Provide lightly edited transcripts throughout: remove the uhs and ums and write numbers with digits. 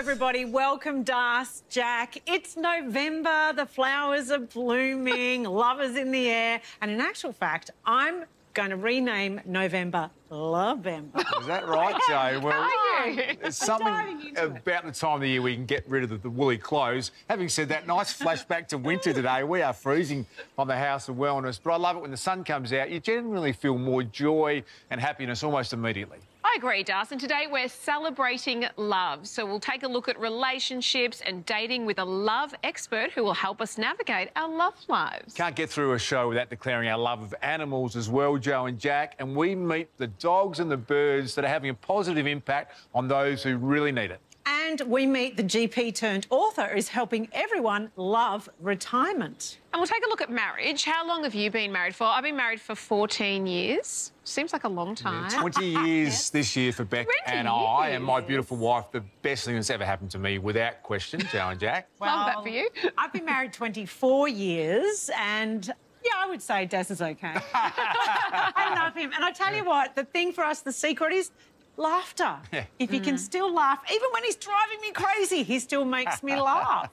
everybody. Welcome, Das, Jack. It's November, the flowers are blooming, love is in the air, and in actual fact, I'm going to rename November Lovember. Is that right, Joe? Well, it's something about the time of the year we can get rid of the woolly clothes. Having said that, nice flashback to winter today. We are freezing on the House of Wellness, but I love it when the sun comes out. You generally feel more joy and happiness almost immediately. I agree, Das, and today we're celebrating love. So we'll take a look at relationships and dating with a love expert who will help us navigate our love lives. Can't get through a show without declaring our love of animals as well, Joe and Jack, and we meet the dogs and the birds that are having a positive impact on those who really need it. And we meet the GP turned author who's helping everyone love retirement. And we'll take a look at marriage. How long have you been married for? I've been married for 14 years. Seems like a long time. Yeah, 20 years this year for Beck and I, and my beautiful wife, the best thing that's ever happened to me, without question, Joe and Jack. Well, love that for you. I've been married 24 years and... yeah, I would say Des is okay. I love him. And I tell you what, the thing for us, the secret is laughter. Yeah. If he can still laugh, even when he's driving me crazy, he still makes me laugh.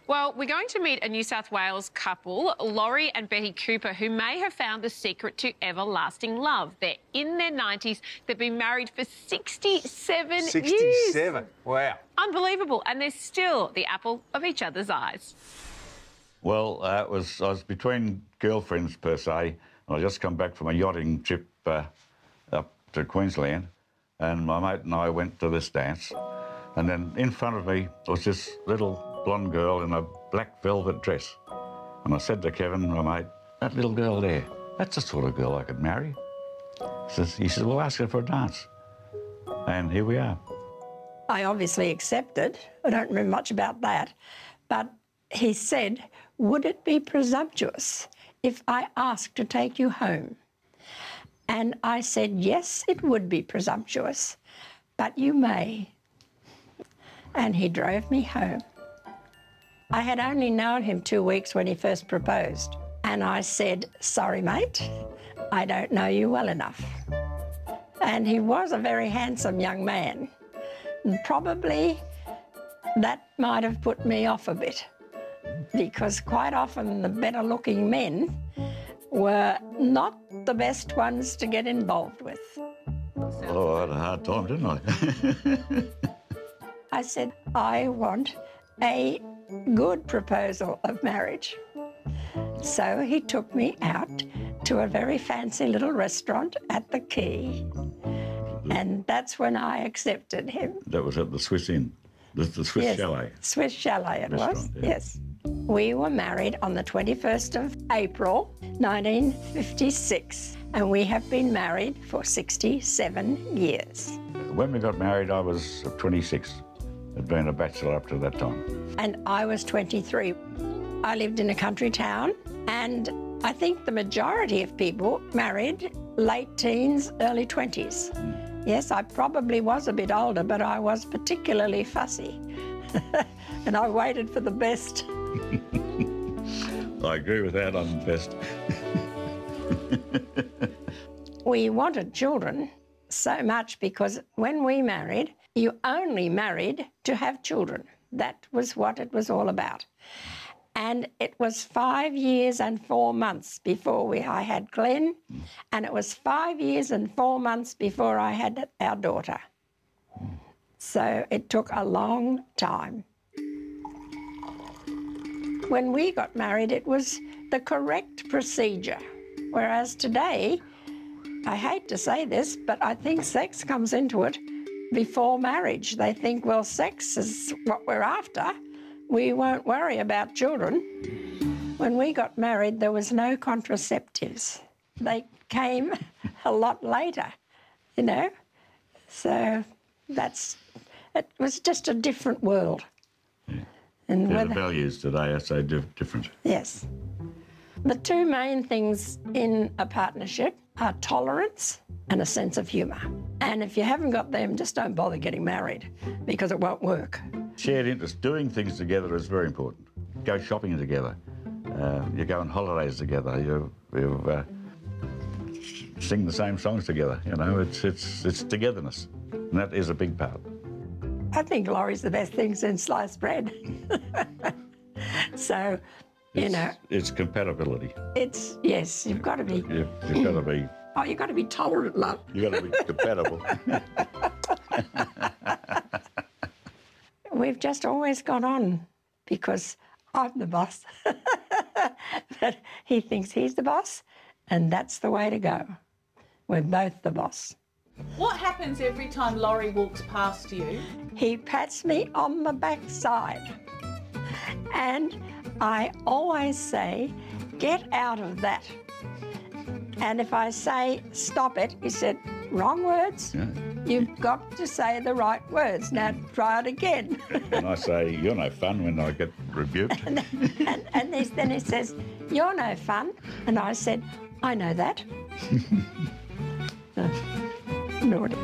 Well, we're going to meet a New South Wales couple, Laurie and Betty Cooper, who may have found the secret to everlasting love. They're in their 90s. They've been married for 67 years. 67? Wow. Unbelievable. And they're still the apple of each other's eyes. Well, I was between girlfriends, per se. I just come back from a yachting trip up to Queensland, and my mate and I went to this dance. And then in front of me was this little blonde girl in a black velvet dress. And I said to Kevin, my mate, that little girl there, that's the sort of girl I could marry. He said, well, ask her for a dance. And here we are. I obviously accepted. I don't remember much about that. But he said, would it be presumptuous if I asked to take you home? And I said, yes, it would be presumptuous, but you may. And he drove me home. I had only known him 2 weeks when he first proposed. And I said, sorry, mate, I don't know you well enough. And he was a very handsome young man. And probably that might have put me off a bit, because quite often the better-looking men were not the best ones to get involved with. Oh, I had a hard time, didn't I? I said, I want a good proposal of marriage. So he took me out to a very fancy little restaurant at the Quay, and that's when I accepted him. That was at the Swiss Inn, the Swiss Chalet. Swiss Chalet it was, yeah. Yes. We were married on the 21st of April, 1956, and we have been married for 67 years. When we got married, I was 26. I'd been a bachelor up to that time. And I was 23. I lived in a country town, and I think the majority of people married late teens, early 20s. Yes, I probably was a bit older, but I was particularly fussy. And I waited for the best. I agree with that, I'm the best. We wanted children so much because when we married, you only married to have children. That was what it was all about. And it was 5 years and 4 months before I had Glenn, and it was 5 years and 4 months before I had our daughter. So it took a long time. When we got married, it was the correct procedure, whereas today, I hate to say this, but I think sex comes into it before marriage. They think, well, sex is what we're after. We won't worry about children. When we got married, there was no contraceptives. They came a lot later, you know. So it was just a different world. Yeah. And the values today are so different. Yes. The two main things in a partnership are tolerance and a sense of humour. And if you haven't got them, just don't bother getting married, because it won't work. Shared interest, doing things together is very important. Go shopping together. You go on holidays together. You sing the same songs together. You know, it's togetherness, and that is a big part. I think Laurie's the best thing since sliced bread. So, you know... It's compatibility. It's, yes, you've got to be... You've got to be... Oh, you've got to be tolerant, love. You've got to be compatible. We've just always got on because I'm the boss. But he thinks he's the boss, and that's the way to go. We're both the boss. What happens every time Laurie walks past you? He pats me on the backside. And I always say, get out of that. And if I say, stop it, he said, wrong words. Yeah. You've got to say the right words. Now try it again. And I say, you're no fun when I get rebuked. and then he says, you're no fun. And I said, I know that. Naughty.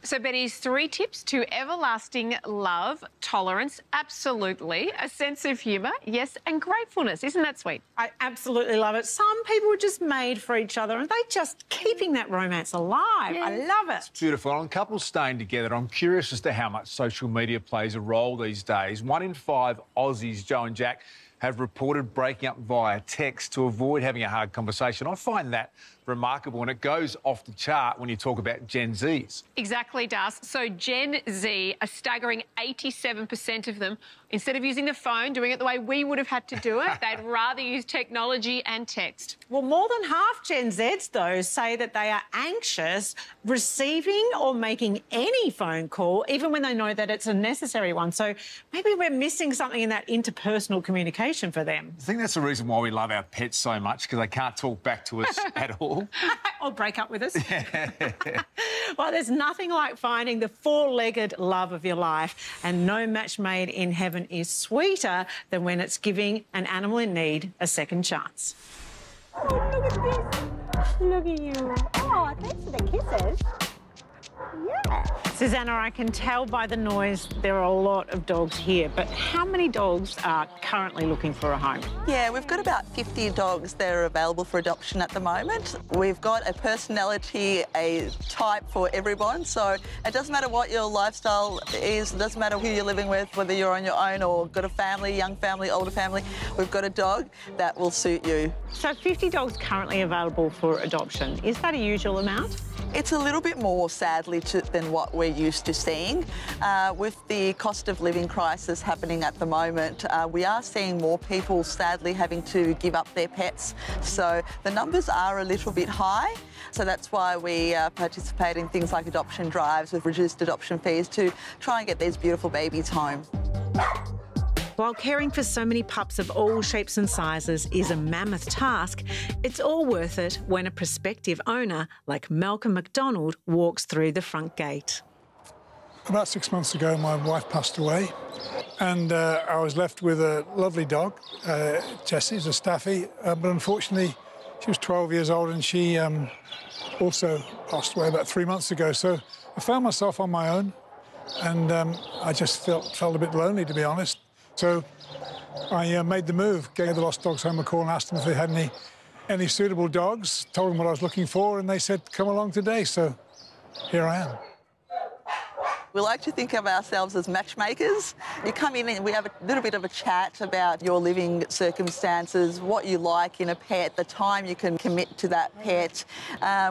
So, Betty's 3 tips to everlasting love: tolerance, absolutely, a sense of humour, yes, and gratefulness. Isn't that sweet? I absolutely love it. Some people are just made for each other and they're just keeping that romance alive. Yes. I love it. It's beautiful. On couples staying together, I'm curious as to how much social media plays a role these days. 1 in 5 Aussies, Joe and Jack, have reported breaking up via text to avoid having a hard conversation. I find that remarkable, and it goes off the chart when you talk about Gen Zs. Exactly, Das. So Gen Z, a staggering 87% of them, instead of using the phone, doing it the way we would have had to do it, they'd rather use technology and text. Well, more than half Gen Zs, though, say that they are anxious receiving or making any phone call, even when they know that it's a necessary one. So maybe we're missing something in that interpersonal communication for them. I think that's the reason why we love our pets so much, because they can't talk back to us at all. Or break up with us. Well, there's nothing like finding the 4-legged love of your life, and no match made in heaven is sweeter than when it's giving an animal in need a second chance. Oh, look at this. Look at you. Oh, thanks for the kisses. Yeah. Susanna, I can tell by the noise there are a lot of dogs here, but how many dogs are currently looking for a home? Yeah, we've got about 50 dogs that are available for adoption at the moment. We've got a personality, a type for everyone, so it doesn't matter what your lifestyle is, it doesn't matter who you're living with, whether you're on your own or got a family, young family, older family, we've got a dog that will suit you. So 50 dogs currently available for adoption. Is that a usual amount? It's a little bit more, sadly, than what we're used to seeing. With the cost of living crisis happening at the moment, we are seeing more people, sadly, having to give up their pets. So the numbers are a little bit high. So that's why we participate in things like adoption drives with reduced adoption fees to try and get these beautiful babies home. While caring for so many pups of all shapes and sizes is a mammoth task, it's all worth it when a prospective owner like Malcolm McDonald walks through the front gate. About 6 months ago, my wife passed away, and I was left with a lovely dog, Jessie, a Staffy, but unfortunately she was 12 years old and she also passed away about 3 months ago. So I found myself on my own, and I just felt a bit lonely, to be honest. So I made the move, gave the Lost Dogs Home a call and asked them if they had any suitable dogs, told them what I was looking for, and they said, come along today. So here I am. We like to think of ourselves as matchmakers. You come in and we have a little bit of a chat about your living circumstances, what you like in a pet, the time you can commit to that pet.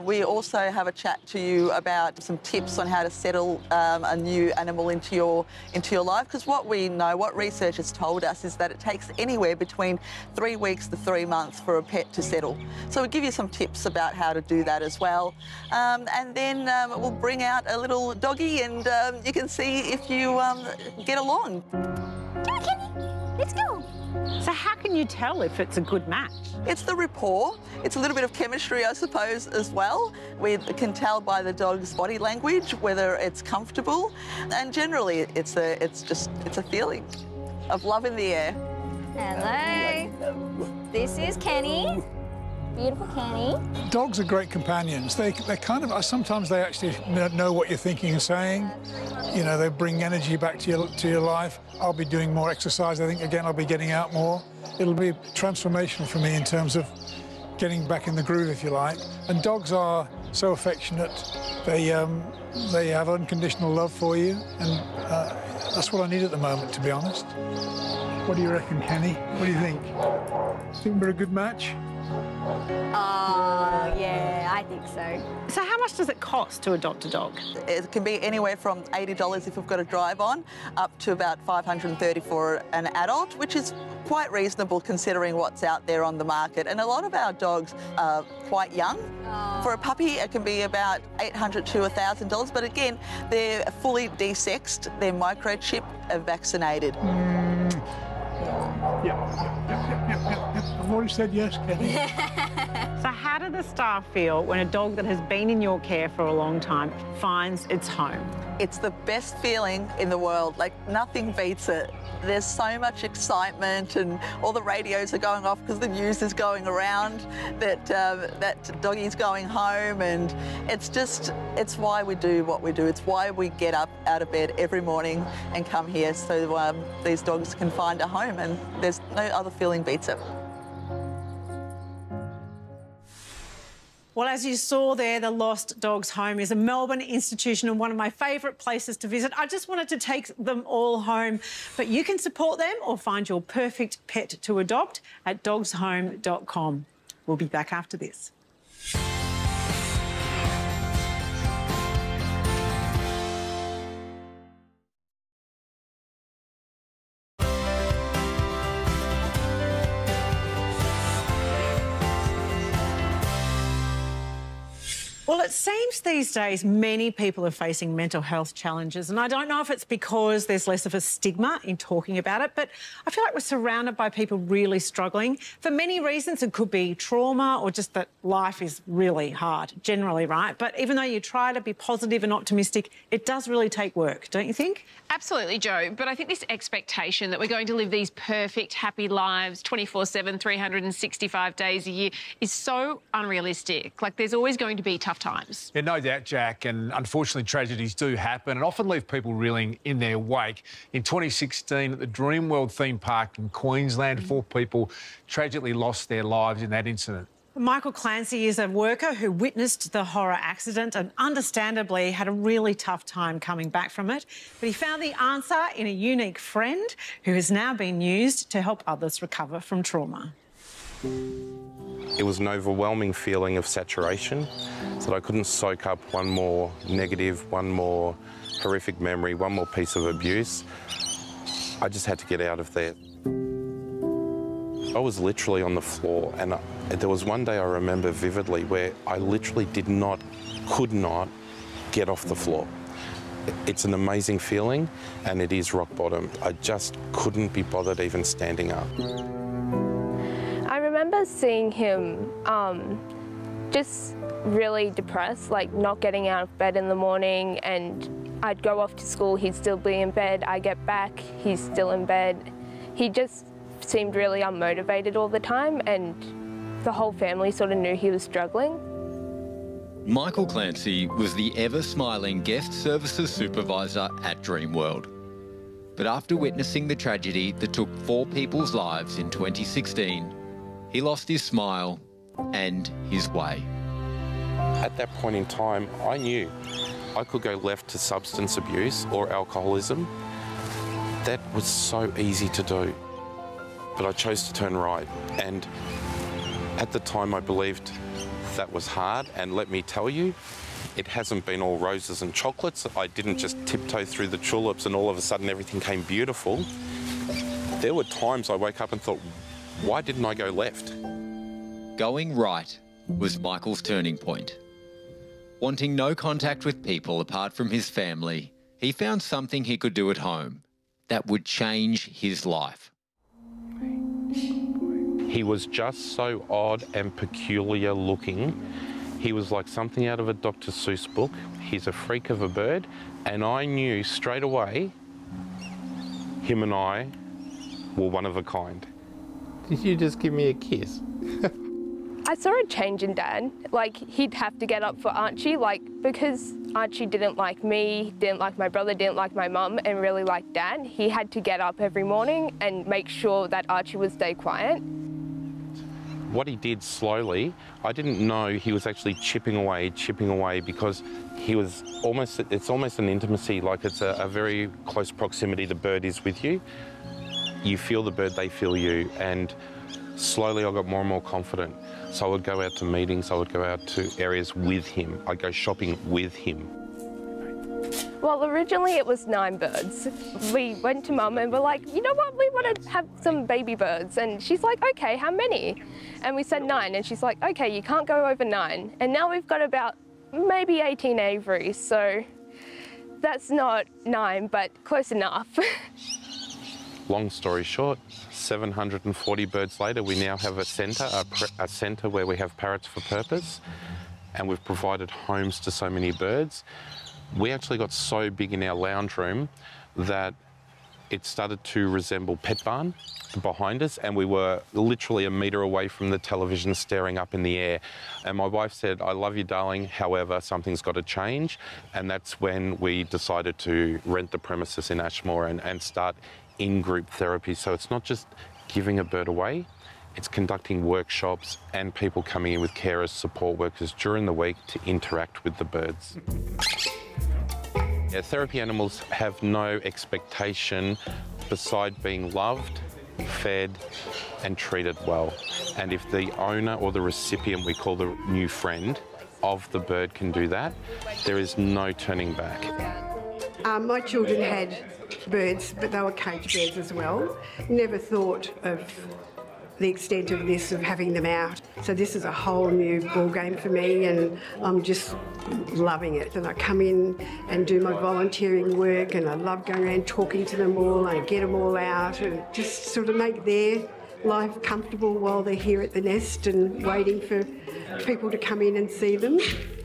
We also have a chat to you about some tips on how to settle a new animal into your life, because what we know, what research has told us, is that it takes anywhere between 3 weeks to 3 months for a pet to settle. So we'll give you some tips about how to do that as well. And then we'll bring out a little doggy and you can see if you get along. Come on, Kenny. Let's go. So how can you tell if it's a good match? It's the rapport. It's a little bit of chemistry, I suppose, as well. We can tell by the dog's body language whether it's comfortable, and generally it's a feeling of love in the air. Hello. This is Kenny. Beautiful Kenny. Dogs are great companions. They kind of, sometimes they actually know what you're thinking and saying. You know, they bring energy back to your life. I'll be doing more exercise. I think, again, I'll be getting out more. It'll be transformational for me in terms of getting back in the groove, if you like. And dogs are so affectionate. They have unconditional love for you, and that's what I need at the moment, to be honest. What do you reckon, Kenny? What do you think? Think we're a good match? Yeah, I think so. So how much does it cost to adopt a dog? It can be anywhere from $80 if we've got a drive on, up to about $530 for an adult, which is quite reasonable considering what's out there on the market. And a lot of our dogs are quite young. For a puppy, it can be about $800 to $1,000, but again, they're fully desexed, they're microchipped, and vaccinated. Yeah. I've already said yes, Kenny. So how do the staff feel when a dog that has been in your care for a long time finds its home? It's the best feeling in the world. Like, nothing beats it. There's so much excitement, and all the radios are going off because the news is going around that that doggie's going home, and it's why we do what we do. It's why we get up out of bed every morning and come here, so these dogs can find a home, and there's no other feeling beats it. Well, as you saw there, the Lost Dogs Home is a Melbourne institution and one of my favourite places to visit. I just wanted to take them all home. But you can support them or find your perfect pet to adopt at dogshome.com. We'll be back after this. Well, it seems these days many people are facing mental health challenges, and I don't know if it's because there's less of a stigma in talking about it, but I feel like we're surrounded by people really struggling. For many reasons, it could be trauma or just that life is really hard, generally, right? But even though you try to be positive and optimistic, it does really take work, don't you think? Absolutely, Jo. But I think this expectation that we're going to live these perfect, happy lives 24/7, 365 days a year is so unrealistic. Like, there's always going to be tough times. Yeah, no doubt, Jack, and unfortunately tragedies do happen and often leave people reeling in their wake. In 2016, at the Dreamworld theme park in Queensland, 4 people tragically lost their lives in that incident. Michael Clancy is a worker who witnessed the horror accident and understandably had a really tough time coming back from it. But he found the answer in a unique friend who has now been used to help others recover from trauma. It was an overwhelming feeling of saturation, so that I couldn't soak up one more negative, one more horrific memory, one more piece of abuse. I just had to get out of there. I was literally on the floor, and there was one day I remember vividly where I literally could not get off the floor. It's an amazing feeling, and it is rock bottom. I just couldn't be bothered even standing up. I remember seeing him just really depressed, like not getting out of bed in the morning, and I'd go off to school, he'd still be in bed. I get back, he's still in bed. He just seemed really unmotivated all the time, and the whole family sort of knew he was struggling. Michael Clancy was the ever-smiling guest services supervisor at Dreamworld. But after witnessing the tragedy that took 4 people's lives in 2016, he lost his smile and his way. At that point in time, I knew I could go left to substance abuse or alcoholism. That was so easy to do. But I chose to turn right, and at the time I believed that was hard, and let me tell you, it hasn't been all roses and chocolates. I didn't just tiptoe through the tulips and all of a sudden everything came beautiful. There were times I woke up and thought, why didn't I go left? Going right was Michael's turning point. Wanting no contact with people apart from his family, he found something he could do at home that would change his life. He was just so odd and peculiar looking. He was like something out of a Dr. Seuss book. He's a freak of a bird, and I knew straight away him and I were one of a kind. Did you just give me a kiss? I saw a change in Dad. Like, he'd have to get up for Archie, like, because Archie didn't like me, didn't like my brother, didn't like my mum, and really liked Dad. He had to get up every morning and make sure that Archie would stay quiet. What he did slowly, I didn't know he was actually chipping away, because he was almost, it's almost an intimacy, like it's a very close proximity the bird is with you. You feel the bird, they feel you, and slowly I got more and more confident. So I would go out to meetings, I would go out to areas with him, I'd go shopping with him. Well, originally it was 9 birds. We went to Mum and we're like, you know what, we want to have some baby birds. And she's like, okay, how many? And we said 9, and she's like, okay, you can't go over 9. And now we've got about maybe 18 aviaries, so that's not 9, but close enough. Long story short, 740 birds later, we now have a centre where we have Parrots for Purpose, and we've provided homes to so many birds. We actually got so big in our lounge room that it started to resemble Pet Barn behind us, and we were literally a metre away from the television staring up in the air. And my wife said, I love you, darling, however, something's got to change. And that's when we decided to rent the premises in Ashmore and start in-group therapy. So it's not just giving a bird away, it's conducting workshops and people coming in with carers, support workers during the week to interact with the birds. Yeah, therapy animals have no expectation beside being loved, fed and treated well. And if the owner or the recipient, we call the new friend, of the bird can do that, there is no turning back. My children had birds, but they were cage birds as well. Never thought of the extent of this, of having them out. So this is a whole new ball game for me, and I'm just loving it. And I come in and do my volunteering work, and I love going around talking to them all, and I get them all out and just sort of make their life comfortable while they're here at the nest and waiting for people to come in and see them.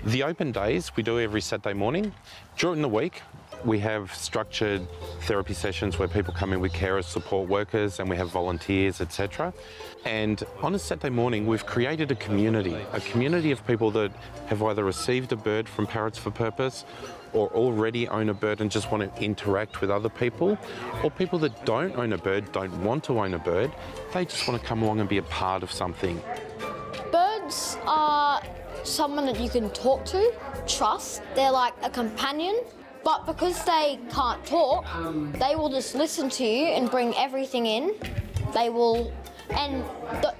The open days we do every Saturday morning. During the week, we have structured therapy sessions where people come in with carers, support workers, and we have volunteers, etc. And on a Saturday morning, we've created a community of people that have either received a bird from Parrots for Purpose or already own a bird and just want to interact with other people, or people that don't own a bird, don't want to own a bird, they just want to come along and be a part of something. Birds are someone that you can talk to, trust. They're like a companion. But because they can't talk, they will just listen to you and bring everything in. They will, and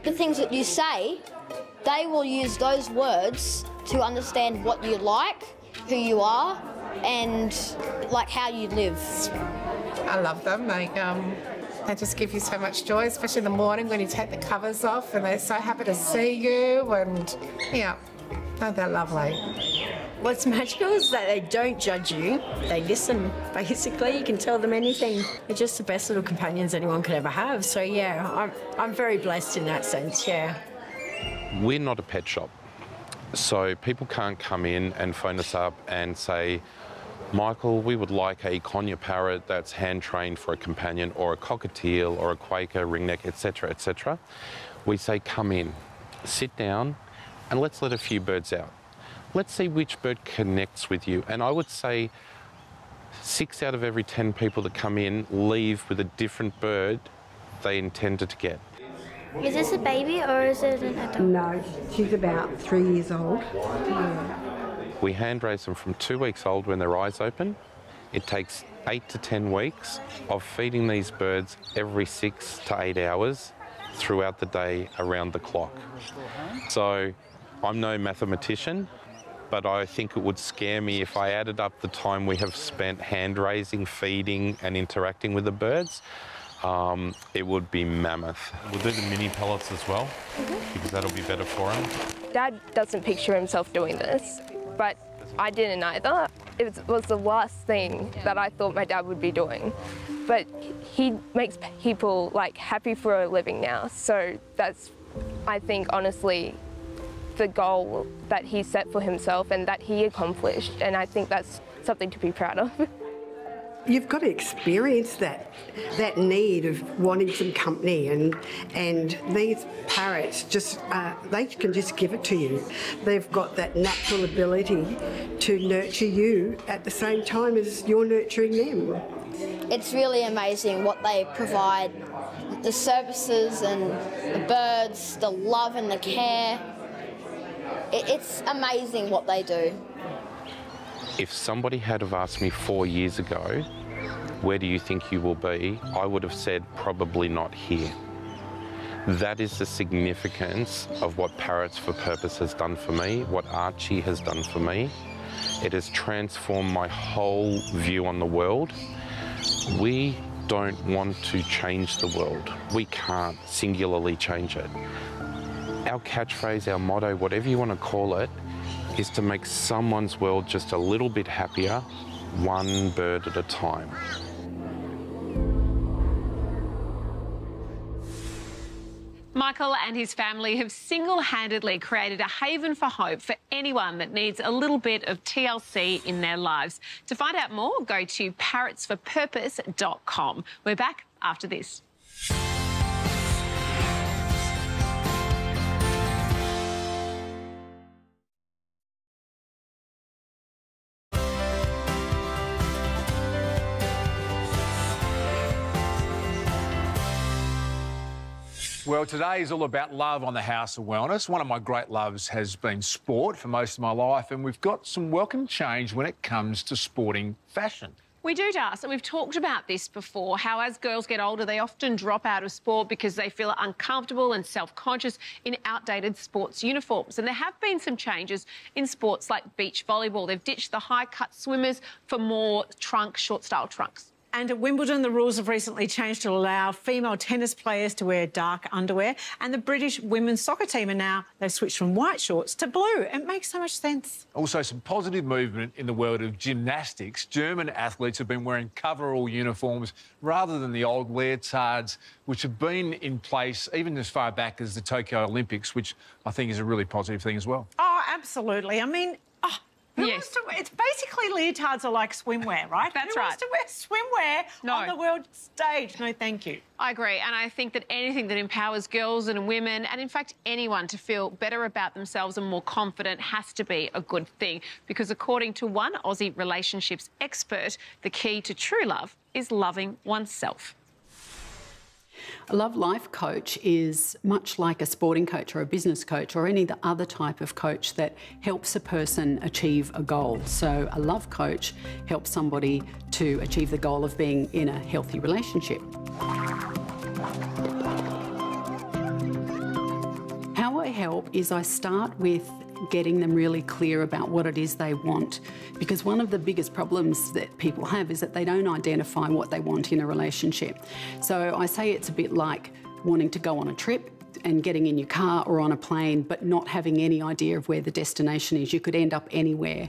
the things that you say, they will use those words to understand what you like, who you are, and like how you live. I love them. They just give you so much joy, especially in the morning when you take the covers off and they're so happy to see you, and yeah, they're lovely. What's magical is that they don't judge you. They listen, basically. You can tell them anything. They're just the best little companions anyone could ever have. So, yeah, I'm very blessed in that sense, yeah. We're not a pet shop, so people can't come in and phone us up and say, Michael, we would like a conure parrot that's hand-trained for a companion, or a cockatiel, or a quaker, ringneck, etc., etc. We say, come in, sit down, and let's let a few birds out. Let's see which bird connects with you. And I would say 6 out of every 10 people that come in leave with a different bird they intended to get. Is this a baby or is it an adult? No, she's about 3 years old. Yeah. We hand raise them from 2 weeks old when their eyes open. It takes 8 to 10 weeks of feeding these birds every 6 to 8 hours throughout the day around the clock. So I'm no mathematician, but I think it would scare me if I added up the time we have spent hand-raising, feeding and interacting with the birds. It would be mammoth. We'll do the mini pellets as well, because that'll be better for him. Dad doesn't picture himself doing this, but I didn't either. It was the last thing that I thought my dad would be doing. But he makes people like happy for a living now, so that's, I think, honestly, the goal that he set for himself and that he accomplished, and I think that's something to be proud of. You've got to experience that need of wanting some company, and these parrots just, they can just give it to you. They've got that natural ability to nurture you at the same time as you're nurturing them. It's really amazing what they provide the services and the birds, the love and the care. It's amazing what they do. If somebody had have asked me 4 years ago, where do you think you will be? I would have said probably not here. That is the significance of what Parrots for Purpose has done for me, what Archie has done for me. It has transformed my whole view on the world. We don't want to change the world. We can't singularly change it. Our catchphrase, our motto, whatever you want to call it, is to make someone's world just a little bit happier, one bird at a time. Michael and his family have single-handedly created a haven for hope for anyone that needs a little bit of TLC in their lives. To find out more, go to parrotsforpurpose.com. We're back after this. Well, today is all about love on the House of Wellness. One of my great loves has been sport for most of my life, and we've got some welcome change when it comes to sporting fashion. We do, Darcy. We've talked about this before, how as girls get older, they often drop out of sport because they feel uncomfortable and self-conscious in outdated sports uniforms. And there have been some changes in sports like beach volleyball. They've ditched the high-cut swimmers for more short-style trunks. And at Wimbledon, the rules have recently changed to allow female tennis players to wear dark underwear. And the British women's soccer team are now, they've switched from white shorts to blue. It makes so much sense. Also, some positive movement in the world of gymnastics. German athletes have been wearing coverall uniforms rather than the old leotards, which have been in place even as far back as the Tokyo Olympics, which I think is a really positive thing as well. Oh, absolutely. I mean, who wants to, it's basically leotards are like swimwear, right? That's Who right. wants to wear swimwear on the world stage? No, thank you. I agree, and I think that anything that empowers girls and women, and in fact anyone, to feel better about themselves and more confident has to be a good thing, because according to one Aussie relationships expert, the key to true love is loving oneself. A love life coach is much like a sporting coach or a business coach or any other type of coach that helps a person achieve a goal. So a love coach helps somebody to achieve the goal of being in a healthy relationship. How I help is I start with getting them really clear about what it is they want, because one of the biggest problems that people have is that they don't identify what they want in a relationship. So I say it's a bit like wanting to go on a trip and getting in your car or on a plane but not having any idea of where the destination is. You could end up anywhere.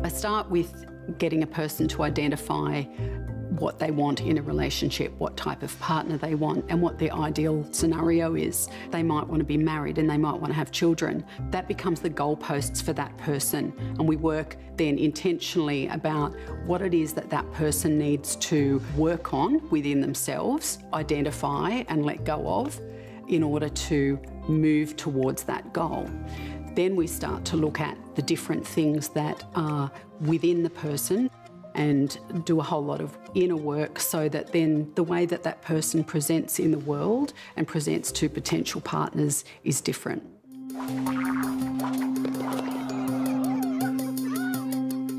I start with getting a person to identify what they want in a relationship, what type of partner they want, and what their ideal scenario is. They might want to be married and they might want to have children. That becomes the goalposts for that person, and we work then intentionally about what it is that that person needs to work on within themselves, identify and let go of in order to move towards that goal. Then we start to look at the different things that are within the person and do a whole lot of inner work so that then the way that that person presents in the world and presents to potential partners is different.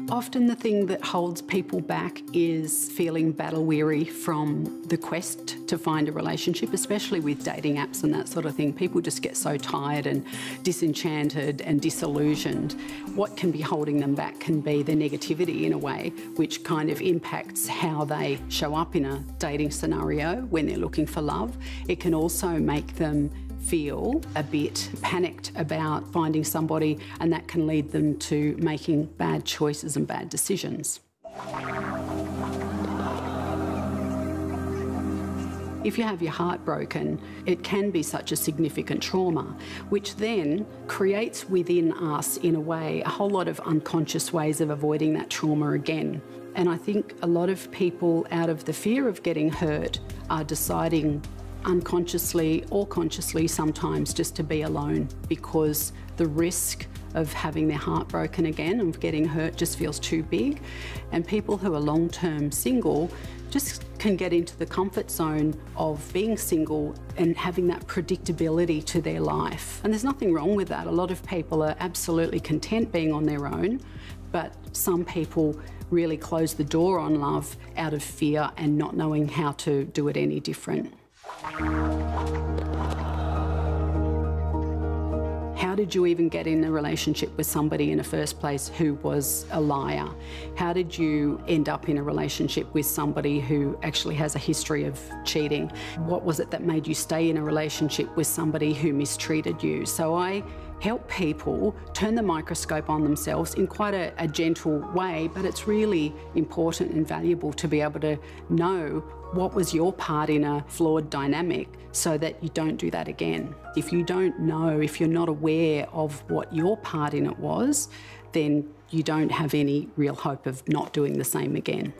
Often the thing that holds people back is feeling battle-weary from the quest to find a relationship, especially with dating apps and that sort of thing. People just get so tired and disenchanted and disillusioned. What can be holding them back can be their negativity in a way, which kind of impacts how they show up in a dating scenario when they're looking for love. It can also make them feel a bit panicked about finding somebody, and that can lead them to making bad choices and bad decisions. If you have your heart broken, it can be such a significant trauma, which then creates within us, in a way, a whole lot of unconscious ways of avoiding that trauma again. And I think a lot of people, out of the fear of getting hurt, are deciding unconsciously or consciously sometimes just to be alone, because the risk of having their heart broken again, of getting hurt, just feels too big. And people who are long-term single just can get into the comfort zone of being single and having that predictability to their life. And there's nothing wrong with that. A lot of people are absolutely content being on their own, but some people really close the door on love out of fear and not knowing how to do it any different. How did you even get in a relationship with somebody in the first place who was a liar? How did you end up in a relationship with somebody who actually has a history of cheating? What was it that made you stay in a relationship with somebody who mistreated you? So I help people turn the microscope on themselves in quite a gentle way, but it's really important and valuable to be able to know what was your part in a flawed dynamic so that you don't do that again. If you don't know, if you're not aware of what your part in it was, then you don't have any real hope of not doing the same again.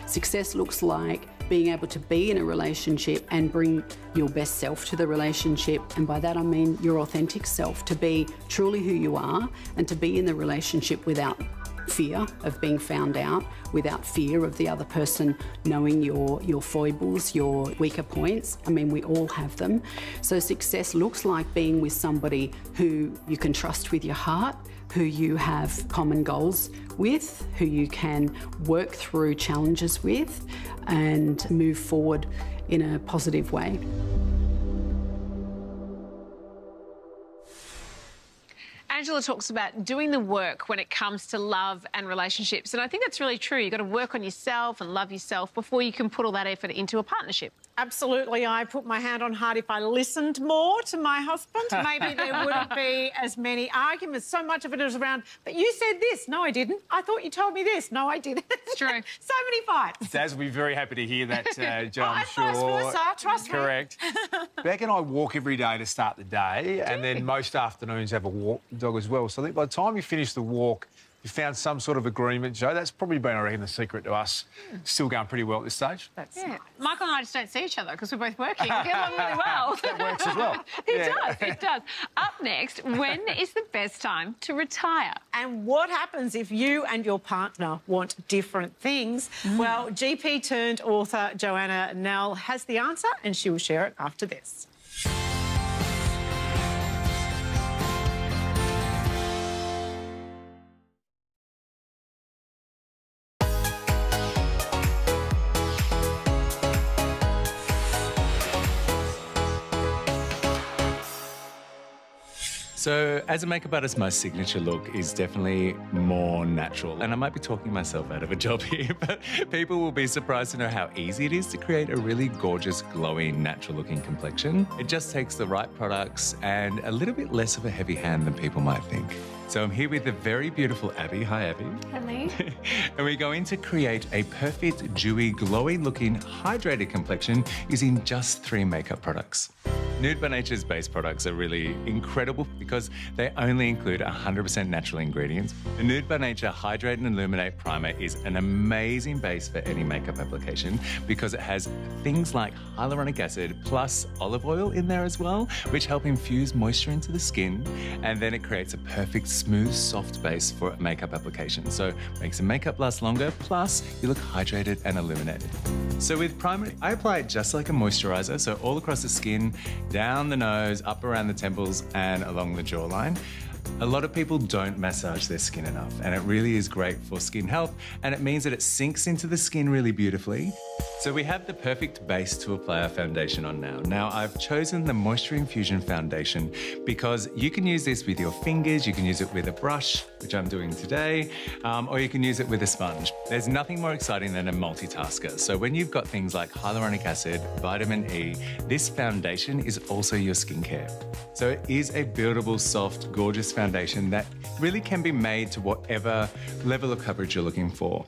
Success looks like being able to be in a relationship and bring your best self to the relationship. And by that I mean your authentic self, to be truly who you are and to be in the relationship without fear of being found out, without fear of the other person knowing your foibles, your weaker points. I mean, we all have them. So success looks like being with somebody who you can trust with your heart, who you have common goals with, who you can work through challenges with and move forward in a positive way. Angela talks about doing the work when it comes to love and relationships. And I think that's really true. You've got to work on yourself and love yourself before you can put all that effort into a partnership. Absolutely. I put my hand on heart. If I listened more to my husband, maybe there wouldn't be as many arguments. So much of it is around, but you said this. No, I didn't. I thought you told me this. No, I didn't. It's true. So many fights. Daz will be very happy to hear that, Jo, I'm sure. And vice versa, trust me. Correct. Beck and I walk every day to start the day, and then most afternoons have a walk the dog as well. So I think by the time you finish the walk, you found some sort of agreement, Jo. That's probably been, I reckon, the secret to us still going pretty well at this stage. Yeah. Michael and I just don't see each other because we're both working. We get along really well. That works as well. It does. Up next, when is the best time to retire? And what happens if you and your partner want different things? Well, GP turned author Joanna Nell has the answer and she will share it after this. So as a makeup artist, my signature look is definitely more natural. And I might be talking myself out of a job here, but people will be surprised to know how easy it is to create a really gorgeous, glowy, natural-looking complexion. It just takes the right products and a little bit less of a heavy hand than people might think. So I'm here with the very beautiful Abby. Hi, Abby. Hello. And we're going to create a perfect, dewy, glowy-looking, hydrated complexion using just 3 makeup products. Nude by Nature's base products are really incredible because they only include 100% natural ingredients. The Nude by Nature Hydrate and Illuminate Primer is an amazing base for any makeup application because it has things like hyaluronic acid plus olive oil in there as well, which help infuse moisture into the skin, and then it creates a perfect, smooth, soft base for makeup application. So makes the makeup last longer, plus you look hydrated and illuminated. So with primer, I apply it just like a moisturizer, so all across the skin, down the nose, up around the temples, and along the jawline. A lot of people don't massage their skin enough, and it really is great for skin health, and it means that it sinks into the skin really beautifully. So we have the perfect base to apply our foundation on now. Now, I've chosen the Moisture Infusion Foundation because you can use this with your fingers, you can use it with a brush, which I'm doing today, or you can use it with a sponge. There's nothing more exciting than a multitasker. So when you've got things like hyaluronic acid, vitamin E, this foundation is also your skincare. So it is a buildable, soft, gorgeous foundation that really can be made to whatever level of coverage you're looking for.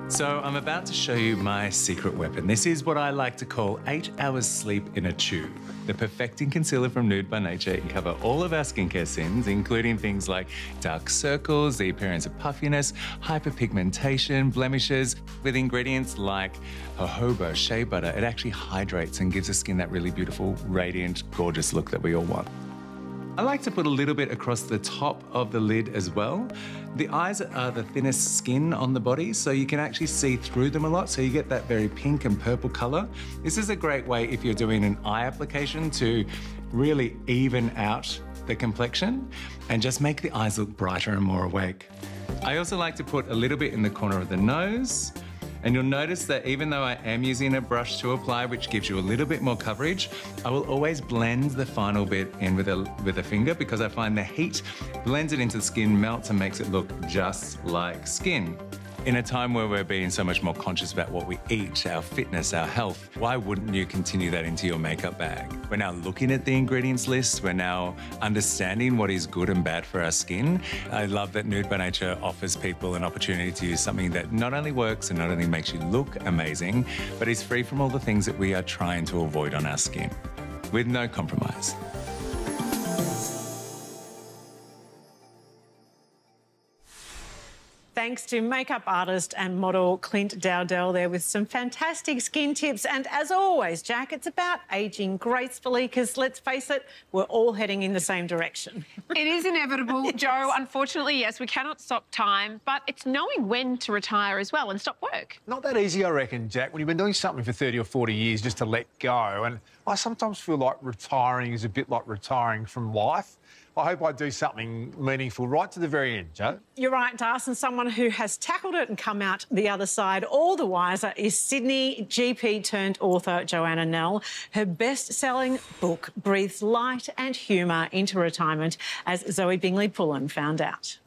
So I'm about to show you my secret weapon. This is what I like to call 8 hours sleep in a tube. The Perfecting Concealer from Nude by Nature can cover all of our skincare sins, including things like dark circles, the appearance of puffiness, hyperpigmentation, blemishes. With ingredients like jojoba, shea butter, it actually hydrates and gives the skin that really beautiful, radiant, gorgeous look that we all want. I like to put a little bit across the top of the lid as well. The eyes are the thinnest skin on the body, so you can actually see through them a lot, so you get that very pink and purple colour. This is a great way if you're doing an eye application to really even out the complexion and just make the eyes look brighter and more awake. I also like to put a little bit in the corner of the nose. And you'll notice that even though I am using a brush to apply, which gives you a little bit more coverage, I will always blend the final bit in with a finger because I find the heat blends it into the skin, melts and makes it look just like skin. In a time where we're being so much more conscious about what we eat, our fitness, our health, why wouldn't you continue that into your makeup bag? We're now looking at the ingredients list. We're now understanding what is good and bad for our skin. I love that Nude by Nature offers people an opportunity to use something that not only works and not only makes you look amazing, but is free from all the things that we are trying to avoid on our skin, with no compromise. Thanks to makeup artist and model Clint Dowdell there with some fantastic skin tips. And as always, Jack, it's about ageing gracefully because, let's face it, we're all heading in the same direction. It is inevitable, yes. Joe. Unfortunately, yes, we cannot stop time, but it's knowing when to retire as well and stop work. Not that easy, I reckon, Jack, when you've been doing something for 30 or 40 years just to let go. And I sometimes feel like retiring is a bit like retiring from life. I hope I do something meaningful right to the very end, Joe. You're right, Darcy. Someone who has tackled it and come out the other side all the wiser is Sydney GP turned author Joanna Nell. Her best-selling book breathes light and humour into retirement, as Zoe Bingley-Pullin found out.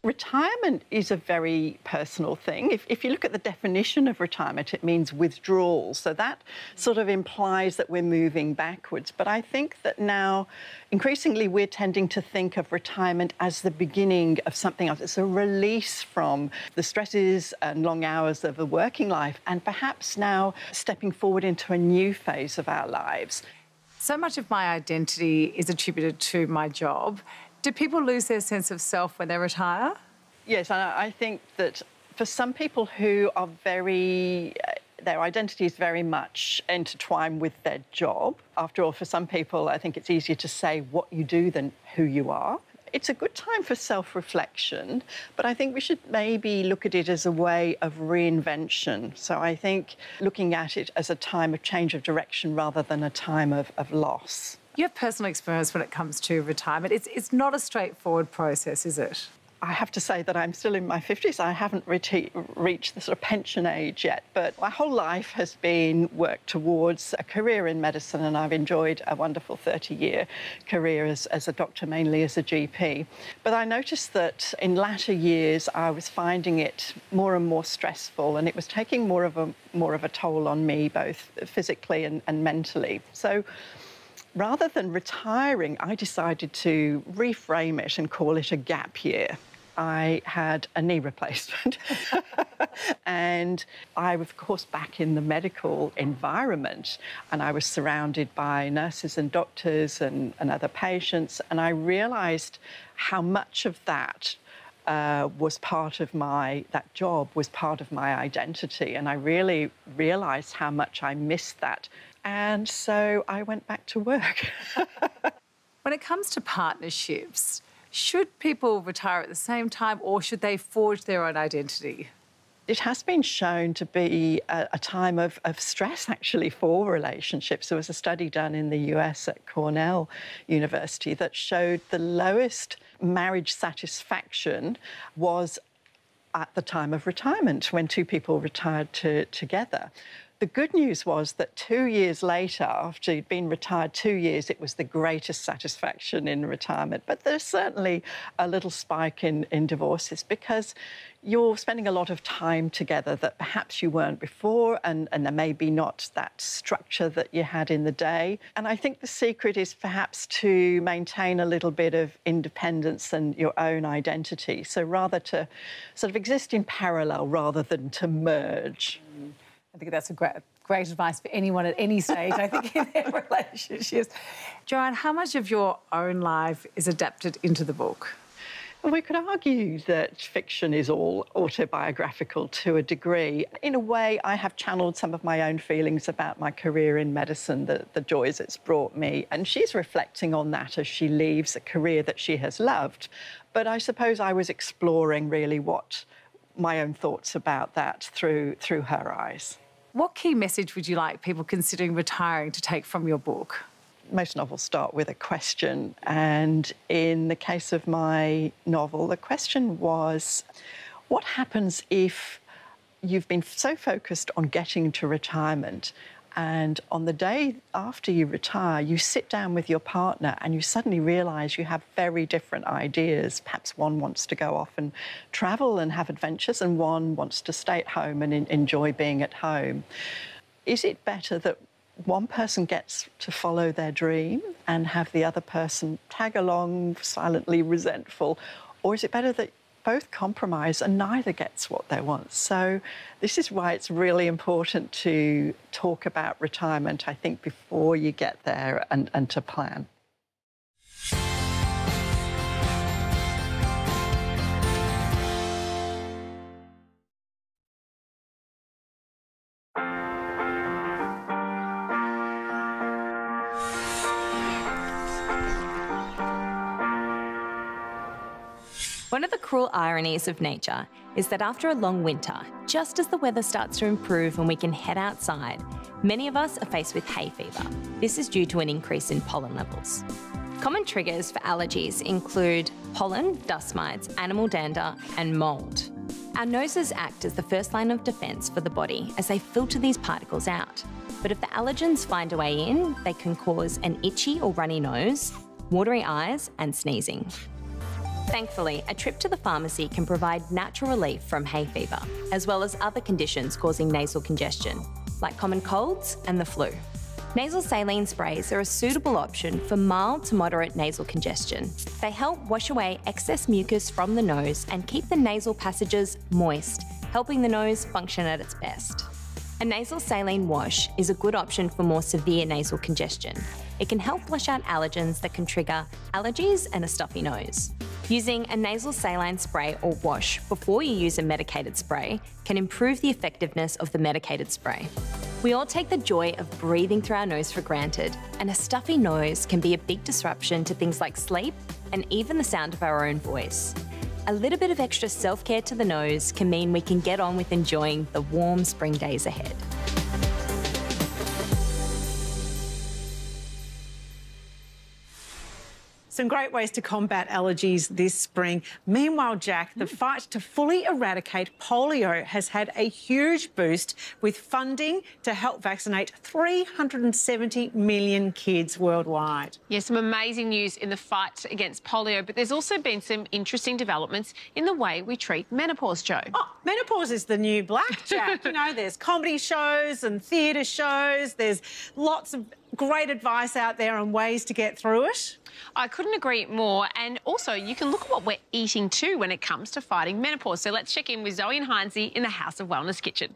Retirement is a very personal thing. If you look at the definition of retirement, it means withdrawal. So that sort of implies that we're moving backwards. But I think that now, increasingly, we're tending to think of retirement as the beginning of something else. It's a release from the stresses and long hours of a working life, and perhaps now stepping forward into a new phase of our lives. So much of my identity is attributed to my job. Do people lose their sense of self when they retire? Yes, and I think that for some people who are their identity is very much intertwined with their job. After all, for some people, I think it's easier to say what you do than who you are. It's a good time for self-reflection, but I think we should maybe look at it as a way of reinvention. So I think looking at it as a time of change of direction rather than a time of loss. You have personal experience when it comes to retirement. It's not a straightforward process, is it? I have to say that I'm still in my 50s. I haven't reached the sort of pension age yet, but my whole life has been worked towards a career in medicine, and I've enjoyed a wonderful 30-year career as a doctor, mainly as a GP. But I noticed that in latter years I was finding it more and more stressful, and it was taking more of a toll on me, both physically and mentally. So rather than retiring, I decided to reframe it and call it a gap year. I had a knee replacement and I was, of course, back in the medical environment, and I was surrounded by nurses and doctors and other patients, and I realised how much of that was part of that job was part of my identity, and I really realised how much I missed that. And so I went back to work. When it comes to partnerships, should people retire at the same time or should they forge their own identity? It has been shown to be a time of stress, actually, for relationships. There was a study done in the US at Cornell University that showed the lowest marriage satisfaction was at the time of retirement, when two people retired together. The good news was that 2 years later, after he'd been retired 2 years, it was the greatest satisfaction in retirement. But there's certainly a little spike in divorces because you're spending a lot of time together that perhaps you weren't before, and there may be not that structure that you had in the day. And I think the secret is perhaps to maintain a little bit of independence and your own identity. So rather to sort of exist in parallel rather than to merge. I think that's a great advice for anyone at any stage, I think, in their relationships. Joanne, how much of your own life is adapted into the book? Well, we could argue that fiction is all autobiographical to a degree. In a way, I have channeled some of my own feelings about my career in medicine, the joys it's brought me, and she's reflecting on that as she leaves a career that she has loved. But I suppose I was exploring really what my own thoughts about that through her eyes. What key message would you like people considering retiring to take from your book? Most novels start with a question, and in the case of my novel, the question was, what happens if you've been so focused on getting to retirement and on the day after you retire, you sit down with your partner and you suddenly realise you have very different ideas. Perhaps one wants to go off and travel and have adventures and one wants to stay at home and enjoy being at home. Is it better that one person gets to follow their dream and have the other person tag along silently resentful? Or is it better that both compromise and neither gets what they want? So this is why it's really important to talk about retirement, I think, before you get there and to plan. One of the cruel ironies of nature is that after a long winter, just as the weather starts to improve and we can head outside, many of us are faced with hay fever. This is due to an increase in pollen levels. Common triggers for allergies include pollen, dust mites, animal dander, and mould. Our noses act as the first line of defence for the body as they filter these particles out. But if the allergens find a way in, they can cause an itchy or runny nose, watery eyes, and sneezing. Thankfully, a trip to the pharmacy can provide natural relief from hay fever, as well as other conditions causing nasal congestion, like common colds and the flu. Nasal saline sprays are a suitable option for mild to moderate nasal congestion. They help wash away excess mucus from the nose and keep the nasal passages moist, helping the nose function at its best. A nasal saline wash is a good option for more severe nasal congestion. It can help flush out allergens that can trigger allergies and a stuffy nose. Using a nasal saline spray or wash before you use a medicated spray can improve the effectiveness of the medicated spray. We all take the joy of breathing through our nose for granted, and a stuffy nose can be a big disruption to things like sleep and even the sound of our own voice. A little bit of extra self-care to the nose can mean we can get on with enjoying the warm spring days ahead. Some great ways to combat allergies this spring. Meanwhile, Jack, the fight to fully eradicate polio has had a huge boost with funding to help vaccinate 370 million kids worldwide. Yeah, some amazing news in the fight against polio, but there's also been some interesting developments in the way we treat menopause, Jo. Oh, menopause is the new black, Jack. You know, there's comedy shows and theatre shows. There's lots of great advice out there on ways to get through it. I couldn't agree more. And also, you can look at what we're eating too when it comes to fighting menopause. So let's check in with Zoe and Hines in the House of Wellness kitchen.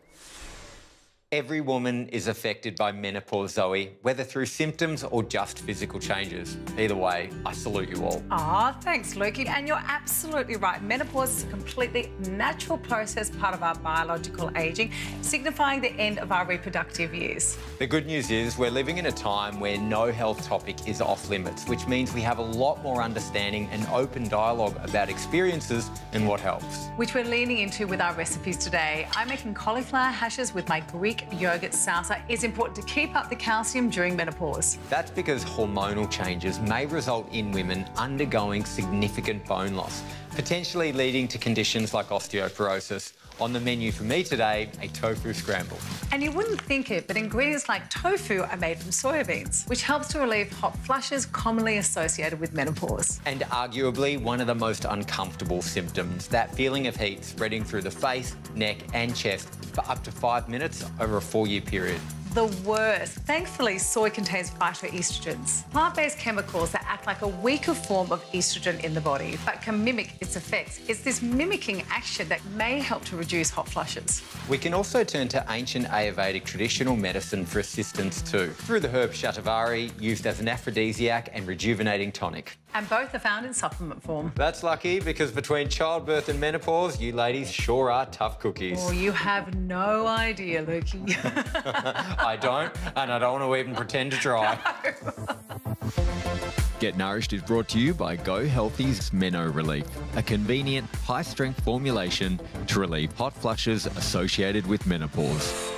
Every woman is affected by menopause, Zoe, whether through symptoms or just physical changes. Either way, I salute you all. Ah, thanks, Lukey. And you're absolutely right. Menopause is a completely natural process, part of our biological ageing, signifying the end of our reproductive years. The good news is we're living in a time where no health topic is off limits, which means we have a lot more understanding and open dialogue about experiences and what helps. Which we're leaning into with our recipes today. I'm making cauliflower hashes with my Greek yogurt salsa. It's important to keep up the calcium during menopause. That's because hormonal changes may result in women undergoing significant bone loss, potentially leading to conditions like osteoporosis On the menu for me today, a tofu scramble. And you wouldn't think it, but ingredients like tofu are made from soybeans, which helps to relieve hot flushes commonly associated with menopause. And arguably one of the most uncomfortable symptoms, that feeling of heat spreading through the face, neck and chest for up to 5 minutes over a 4-year period. The worst. Thankfully, soy contains phytoestrogens, plant-based chemicals that act like a weaker form of estrogen in the body, but can mimic its effects. It's this mimicking action that may help to reduce hot flushes. We can also turn to ancient Ayurvedic traditional medicine for assistance too, through the herb shatavari, used as an aphrodisiac and rejuvenating tonic. And both are found in supplement form. That's lucky, because between childbirth and menopause, you ladies sure are tough cookies. Oh, you have no idea, Lukey. I don't, and I don't want to even pretend to try. Get Nourished is brought to you by Go Healthy's Meno Relief, a convenient, high-strength formulation to relieve hot flushes associated with menopause.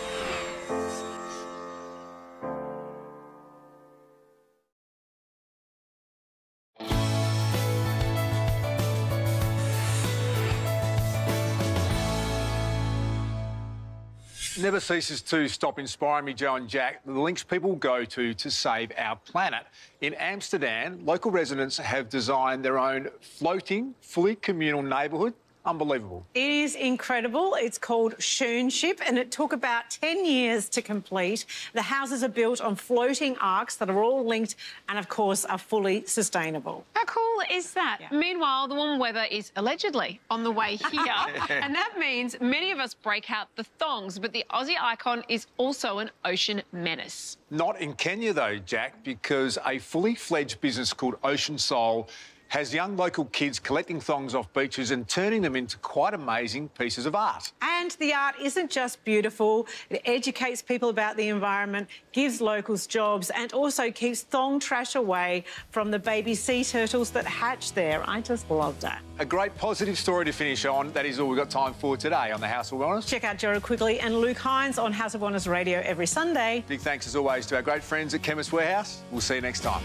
Never ceases to stop inspiring me, Joe and Jack, the links people go to save our planet. In Amsterdam, local residents have designed their own floating, fully communal neighbourhood. Unbelievable. It is incredible. It's called Schoonship, and it took about 10 years to complete. The houses are built on floating arcs that are all linked and, of course, are fully sustainable. How cool is that? Yeah. Meanwhile, the warm weather is allegedly on the way here, and that means many of us break out the thongs, but the Aussie icon is also an ocean menace. Not in Kenya, though, Jack, because a fully fledged business called Ocean Soul has young local kids collecting thongs off beaches and turning them into quite amazing pieces of art. And the art isn't just beautiful, it educates people about the environment, gives locals jobs, and also keeps thong trash away from the baby sea turtles that hatch there. I just love that. A great positive story to finish on. That is all we've got time for today on the House of Wellness. Check out Gerald Quigley and Luke Hines on House of Wellness Radio every Sunday. Big thanks, as always, to our great friends at Chemist Warehouse. We'll see you next time.